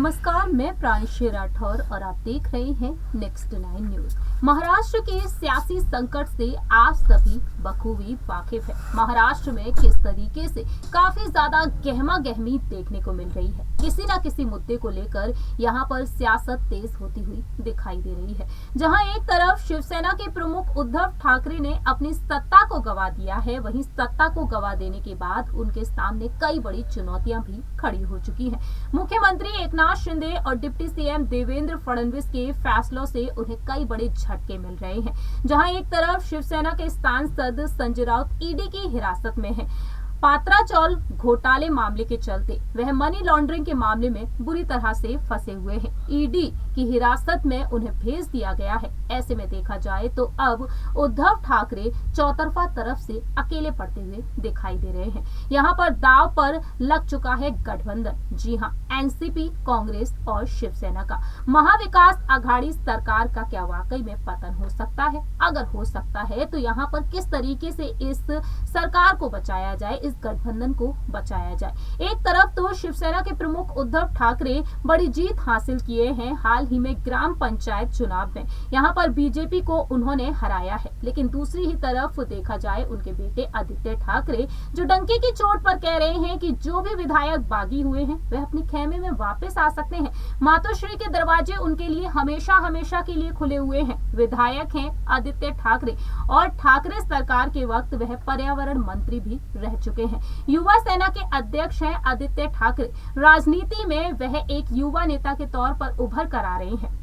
नमस्कार, मैं प्रांशी राठौर और आप देख रहे हैं नेक्स्ट 9 न्यूज। महाराष्ट्र के सियासी संकट से आप सभी बखूबी वाकिफ है। महाराष्ट्र में किस तरीके से काफी ज्यादा गहमा गहमी देखने को मिल रही है। किसी ना किसी मुद्दे को लेकर यहाँ पर सियासत तेज होती हुई दिखाई दे रही है। जहाँ एक तरफ शिवसेना के प्रमुख उद्धव ठाकरे ने अपनी सत्ता को गंवा दिया है, वहीं सत्ता को गंवा देने के बाद उनके सामने कई बड़ी चुनौतियां भी खड़ी हो चुकी हैं। मुख्यमंत्री एकनाथ शिंदे और डिप्टी सीएम देवेंद्र फडणवीस के फैसलों से उन्हें कई बड़े झटके मिल रहे हैं। जहां एक तरफ शिवसेना के सांसद संजय राउत ईडी की हिरासत में है। पात्राचौल घोटाले मामले के चलते वह मनी लॉन्ड्रिंग के मामले में बुरी तरह से फंसे हुए हैं। ईडी की हिरासत में उन्हें भेज दिया गया है। ऐसे में देखा जाए तो अब उद्धव ठाकरे चौतरफा तरफ से अकेले पड़ते हुए दिखाई दे रहे हैं। यहाँ पर दांव पर लग चुका है गठबंधन। जी हाँ, एनसीपी, कांग्रेस और शिवसेना का महाविकास आघाड़ी सरकार का क्या वाकई में पतन हो सकता है? अगर हो सकता है तो यहाँ पर किस तरीके से इस सरकार को बचाया जाए, इस गठबंधन को बचाया जाए। एक तरफ तो शिवसेना के प्रमुख उद्धव ठाकरे बड़ी जीत हासिल किए हैं हाल ही में ग्राम पंचायत चुनाव में। यहाँ पर बीजेपी को उन्होंने हराया है, लेकिन दूसरी ही तरफ देखा जाए उनके बेटे आदित्य ठाकरे जो डंके की चोट पर कह रहे हैं कि जो भी विधायक बागी हुए हैं वह अपने खेमे में वापस आ सकते हैं। मातोश्री के दरवाजे उनके लिए हमेशा हमेशा के लिए खुले हुए हैं। विधायक हैं आदित्य ठाकरे और ठाकरे सरकार के वक्त वह पर्यावरण मंत्री भी रह चुके हैं। युवा सेना के अध्यक्ष हैं आदित्य ठाकरे। राजनीति में वह एक युवा नेता के तौर पर उभर कर आ रहे हैं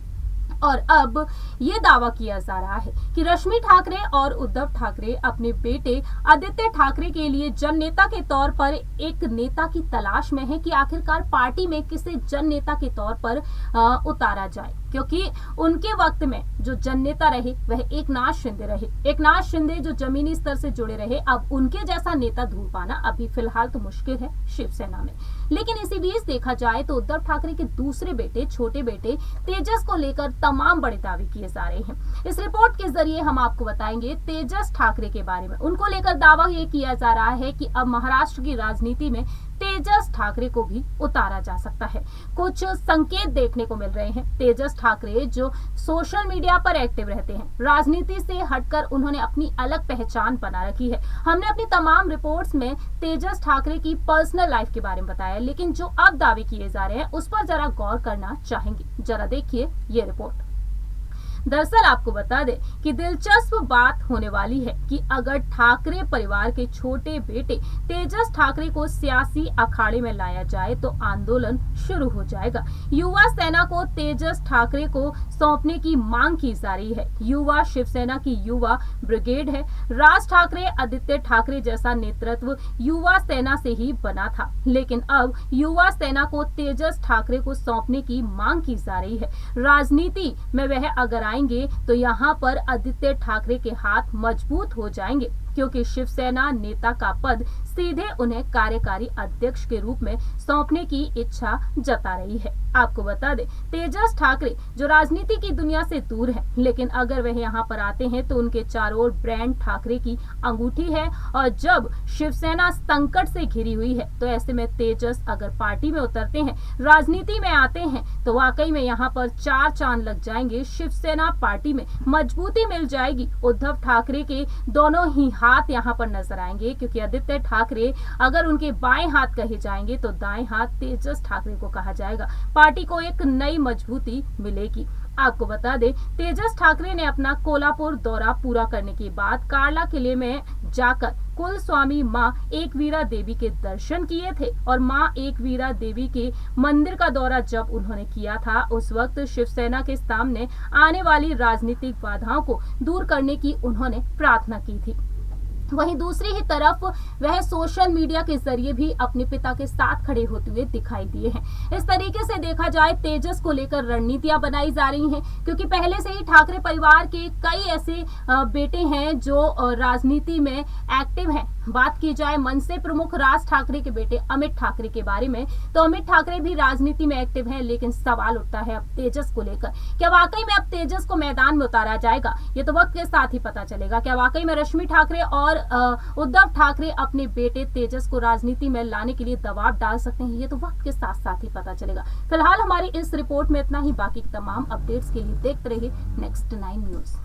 और अब ये दावा किया जा रहा है कि रश्मि ठाकरे और उद्धव ठाकरे अपने बेटे आदित्य ठाकरे के लिए जन नेता के तौर पर एक नेता की तलाश में है कि आखिरकार पार्टी में किसे जन नेता के तौर पर उतारा जाए, क्योंकि उनके वक्त में जो जन नेता रहे वह एकनाथ शिंदे रहे। एकनाथ शिंदे जो जमीनी स्तर से जुड़े रहे, अब उनके जैसा नेता ढूंढ पाना अभी फिलहाल तो मुश्किल है शिवसेना में। लेकिन इसी बीच देखा जाए तो उद्धव ठाकरे के दूसरे बेटे, छोटे बेटे तेजस को लेकर तमाम बड़े दावे किए जा रहे हैं। इस रिपोर्ट के जरिए हम आपको बताएंगे तेजस ठाकरे के बारे में। उनको लेकर दावा ये किया जा रहा है कि अब महाराष्ट्र की राजनीति में तेजस ठाकरे को भी उतारा जा सकता है। कुछ संकेत देखने को मिल रहे हैं। तेजस ठाकरे जो सोशल मीडिया पर एक्टिव रहते हैं, राजनीति से हटकर उन्होंने अपनी अलग पहचान बना रखी है। हमने अपनी तमाम रिपोर्ट्स में तेजस ठाकरे की पर्सनल लाइफ के बारे में बताया, लेकिन जो अब दावे किए जा रहे हैं उस पर जरा गौर करना चाहेंगे। जरा देखिए ये रिपोर्ट। दरअसल आपको बता दें कि दिलचस्प बात होने वाली है कि अगर ठाकरे परिवार के छोटे बेटे तेजस ठाकरे को सियासी अखाड़े में लाया जाए तो आंदोलन शुरू हो जाएगा। युवा सेना को तेजस ठाकरे को सौंपने की मांग की जा रही है। युवा शिवसेना की युवा ब्रिगेड है। राज ठाकरे, आदित्य ठाकरे जैसा नेतृत्व युवा सेना से ही बना था, लेकिन अब युवा सेना को तेजस ठाकरे को सौंपने की मांग की जा रही है। राजनीति में वह अगर तो यहाँ पर आदित्य ठाकरे के हाथ मजबूत हो जाएंगे, क्योंकि शिवसेना नेता का पद सीधे उन्हें कार्यकारी अध्यक्ष के रूप में सौंपने की इच्छा जता रही है। आपको बता दें तेजस ठाकरे जो राजनीति की दुनिया से दूर है, लेकिन अगर वह यहाँ पर आते हैं तो उनके चारों ओर ब्रांड ठाकरे की अंगूठी है। और जब शिवसेना संकट से घिरी हुई है तो ऐसे में तेजस अगर पार्टी में उतरते हैं, राजनीति में आते हैं, तो वाकई में यहाँ पर चार चांद लग जाएंगे। शिवसेना पार्टी में मजबूती मिल जाएगी। उद्धव ठाकरे के दोनों ही हाथ यहाँ पर नजर आएंगे, क्योंकि आदित्य ठाकरे अगर उनके बाएं हाथ कहे जाएंगे तो दाएं हाथ तेजस ठाकरे को कहा जाएगा। पार्टी को एक नई मजबूती मिलेगी। आपको बता दें तेजस ठाकरे ने अपना कोल्हापुर दौरा पूरा करने के बाद कार्ला किले में जाकर कुल स्वामी मां एकवीरा देवी के दर्शन किए थे और मां एकवीरा देवी के मंदिर का दौरा जब उन्होंने किया था, उस वक्त शिवसेना के सामने आने वाली राजनीतिक बाधाओं को दूर करने की उन्होंने प्रार्थना की थी। वहीं दूसरी ही तरफ वह सोशल मीडिया के जरिए भी अपने पिता के साथ खड़े होते हुए दिखाई दिए हैं। इस तरीके से देखा जाए तेजस को लेकर रणनीतियां बनाई जा रही हैं, क्योंकि पहले से ही ठाकरे परिवार के कई ऐसे बेटे हैं जो राजनीति में एक्टिव हैं। बात की जाए मनसे प्रमुख राज ठाकरे के बेटे अमित ठाकरे के बारे में, तो अमित ठाकरे भी राजनीति में एक्टिव हैं, लेकिन सवाल उठता है अब तेजस को लेकर। क्या वाकई में अब तेजस को मैदान में उतारा जाएगा? ये तो वक्त के साथ ही पता चलेगा। क्या वाकई में रश्मि ठाकरे और उद्धव ठाकरे अपने बेटे तेजस को राजनीति में लाने के लिए दबाव डाल सकते हैं? ये तो वक्त के साथ साथ ही पता चलेगा। फिलहाल हमारी इस रिपोर्ट में इतना ही। बाकी तमाम अपडेट्स के लिए देखते रहिए नेक्स्ट 9 न्यूज।